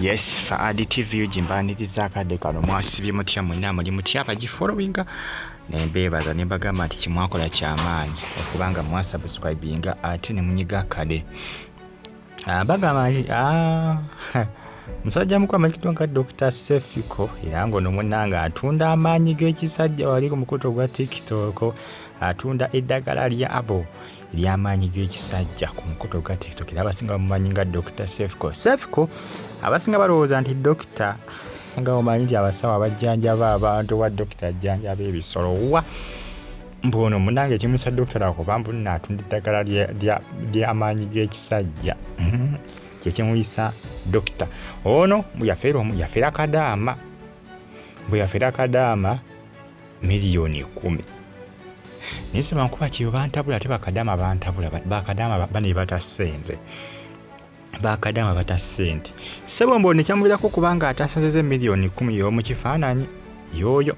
Yes, Faadi TV ujimbaniriza akadde kano mwasibye mutya mwenna muli mutya abagifollowinga nembeebaza ne mbagamba nti kimwakola kyamaanyi okubanga mwasubscribinga ate ne munyiga akade bagamba musajja mukulu amanyikidwa nga Dr. Sefiko era ng'ono munnanga atunda amaanyi g'ekisajja wali ku mukutu gwa TikTok atunda eddagala lya abo ery'amaanyi g'ekisajja ku mukutu gwa TikTok era abasinga bamumanyi nga Dr. Sefiko abasinga balowooza nti dokita nga omanyi nti abasawo abajjanjaba abantu wa dokita ajjanjaba ebisolo wa mbuno munnanga ekimwisa dokita kuba mbunna atunda eddagala ly'amaanyi g'ekisajja kyekimuyisa dokita ono yafiira kadaama miliyoni 10 nisema nkuba kyo bantabula ate bakadaama bantabula bakadaama bane batasenze bakadaama batasente sebo mbone kyamubirako kubanga atasazeze miliyoni 10 yo mu kifaananyi yoyo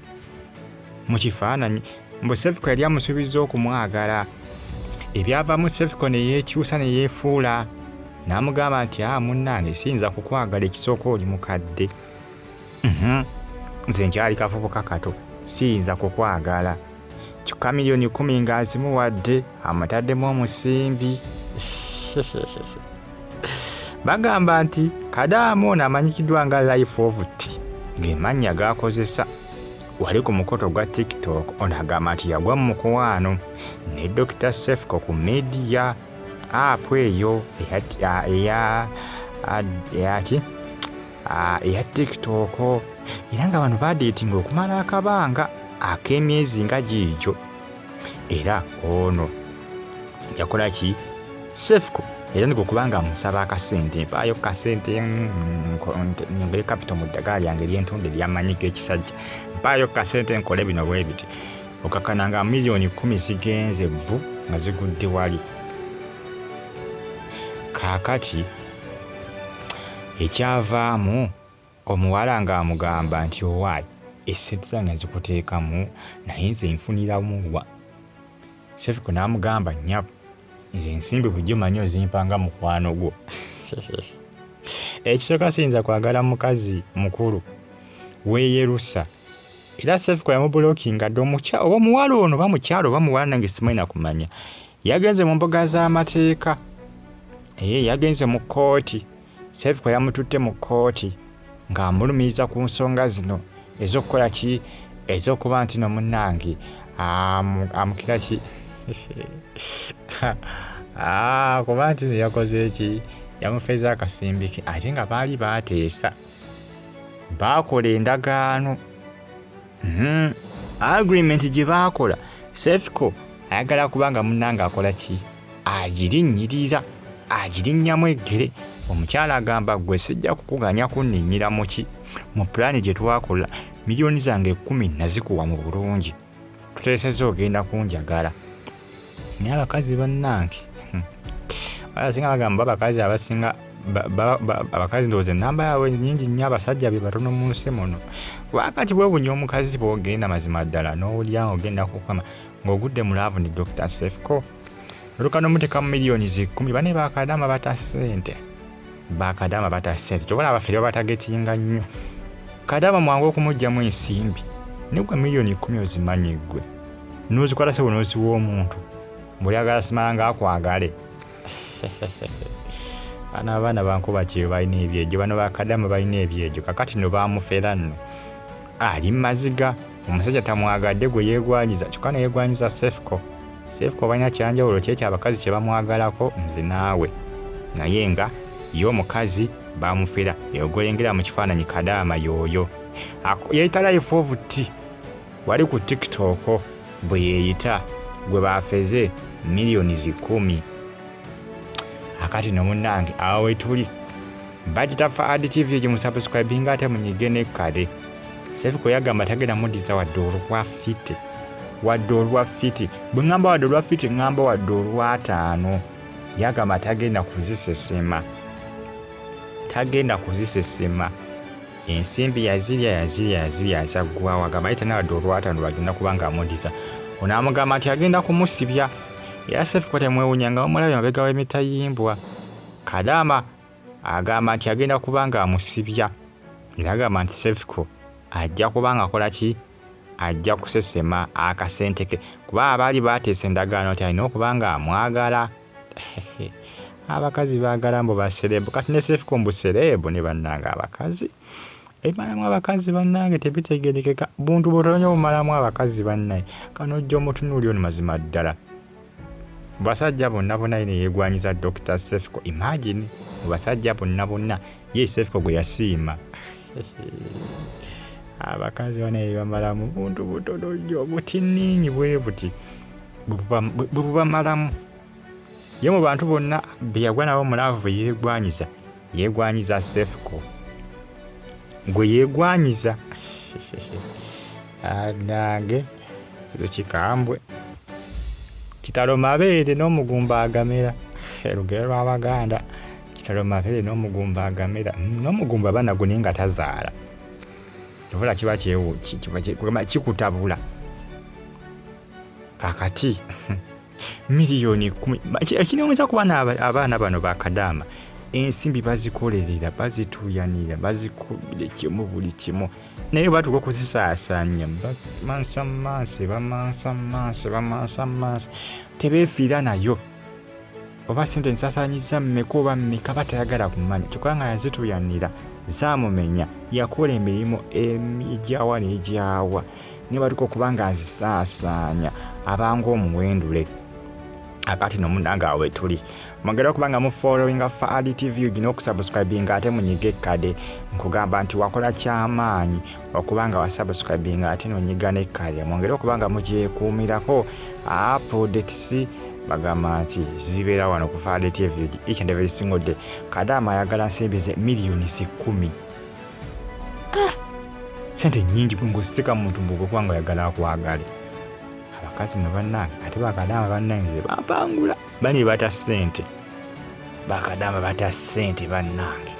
mu kifaananyi mbo Sefiko yali amusuubiza okumwagala ebyavaamu Sefiko ne yeekyusa ne yeefuula n'amugamba nti munnange siyinza kukwagala ekisooka oli mukadde nze nkyali kafubuka kato siyinza kukwagala kyokka miliyoni 10 ng'azimuwadde amutaddemu omusimbi bagamba nti kadaamu ono amanyikiddwa nga Life of T ng'emannya g'akozesa wali ku mukoto gwa TikTok ono agamba nti yagwa mu mukwano ne Dr. Sefiko ku media app eyo eya TikTok era nga bano badeetinga okumala akabanga ak'emyezi nga giigyo era ono yakola ki Sefiko era niko kubanga musaba akasente mpaayo kasente nyongere capital mu ddagala lyange ly'entunda ery'amaanyi g'ekisajja mpaayo kasente nkole bino bwe biti okakana nga miliyoni 10 zigenze vvu nga zigudde wali kaakati ekyavaamu omuwala ng'amugamba nti owaayi essente zange zikuteekamu naye nze nfuniramu wa Sefiko n'amugamba nnyabo nze ensimbi bujjo manyi ozimpanga mukwano gwo ekisooka siyinza kwagala mukazi mukulu weeyerusa era Sefiko yamubulokinga dde oba omuwala ono oba mukyalo oba muwala nange simanyi nakumanya yagenze mu mbuga z'amateeka yagenze mu kkooti Sefiko yamututte mu kkooti ng'amulumiriza ku nsonga zino ez'okukola ki ez'okuba nti no munnange amukira ki kuba nti yakoze eki yamufeeza akasimbi ke ate nga baali baateesa baakola endagaano agreement gye baakola Sefiko ayagala kubanga munnanga akola ki agirinnyirira agirinnyamu eggere omukyala agamba gwe sijja kukuganya kunninnyira muki mu pulaani gye twakola miliyoni zange 10 nazikuwa mu bulungi tuteeseza ogenda kunjagala naye abakazi bannange abasinga bagamba abakazi abasinga abakazi ndowooza ennamba yaabwe nnyingi nnyo abasajja be batono mu nsi muno wakati bwebunya omukazi bw'ogenda mazima ddala n'owulira ogenda kukama ng'ogudde mu laavu ne Dr. Sefiko oluka n'omuteeka mu miliyoni 10 bane bakadaama batasente kyobona abafere batagetinga nnyo kadaama mwangu okumuggyamu ensimbi negwe miliyoni 10 ozimanyi ggwe n'ozikola se bw'onooziwa omuntu buli agala simanga akwagale abaana bankuba kye balina ebyejo bano bakadaama balina ebyejo kakati no bamufera nno ali maziga omusajja tamwagadde gwe yeegwanyiza kyokka ne yeegwanyiza Sefiko balina kyanjawulo kyekyo abakazi kye bamwagalako nze naawe naye nga ye omukazi bamufera yogolengera mu kifaananyi kadaama yooyo yeyita Life of T wali ku TikTok bwe yeeyita gwe baafeze miliyoni 10 akati no munnange awo wetuli bagita Faadi TV gimusubscribinga ate munyige nekkade Sefiko yagamba tagenda mudiza wadde olwa fiti bwe ngamba wadde olwa fiti ngamba wadde olwa 5 yagamba tagenda kuzisesema ensimbi yazirya azaggwawo agamba yita nawadde olwa 5 bagenda kubanga amudiza ono amugamba nti agenda kumusibya era Sefiko temwewunya nga omulabi mabega w'emitayimbwa kadaama agamba nti agenda kubanga amusibya era agamba nti Sefco ajja kubanga akola ki ajja kusesema akasente ke kuba abaali bateesa endagaano nti alina okubanga amwagala. Abakazi baagala mbu baserebu kati ne Sefco mbu serebu ne bannange abakazi ebimalamu abakazi bannange tebitegerekeka buntu butonya obumalamu abakazi bannaye kano ojja omutunuuli ono mazima ddala mu basajja bonna yine yeegwanyiza Dr. Sefco. Imagine mu basajja bonna ye Sefco gwe yasiima. Abakazi banaye bamalamu buntu butono nnyo butiniinyi bwe buti bubamalamu ye mu bantu bonna be yagwa nabo mulaavu be yeegwanyiza Sefco gwe yeegwanyiza. Nange kikambwe kitalo mabeere n'omugumba agamera lugero lw'Abaganda kitalo mabeere n'omugumba agamera n'omugumba banagune nga tazaala tobola kiba kikutabula kakati miliyoni 10 ekinoomeza kuba abaana bano bakadaama ensimbi bazikolerera bazituuyanira bazikubira kimu buli kimu naye batuuka okuzisaasaanya bamansa tebeefiira nayo oba sente nsaasaanyiza mmeka oba mmeka batayagala kumanya kyokka nga yazituuyanira zaamumenya yakola emirimu egyawa n'egyawa naye batuuka okuba nga azisaasaanya abanga omuwendule. Akati nomunange awe tuli mwongera okubanga mu following Faali TV ogina okusubscribinga ate munyiga ekkade nkugamba nti wakola kyamaanyi okubanga wasubscribinga ate nonyiga n'ekkade mwongera okubanga mugyekuumirako updates bagamba nti zibeera wano ku Faali TV each and every single day. Kadaama ayagala nsimbi ze miliyoni 10. Sente nyingi ng'oziteeka mu muntu mbugo kubanga oyagala akwagale. Abakazi no bannange ate bakadaama bannange bapangula bani bata ssente bakadaama bata ssente bannange.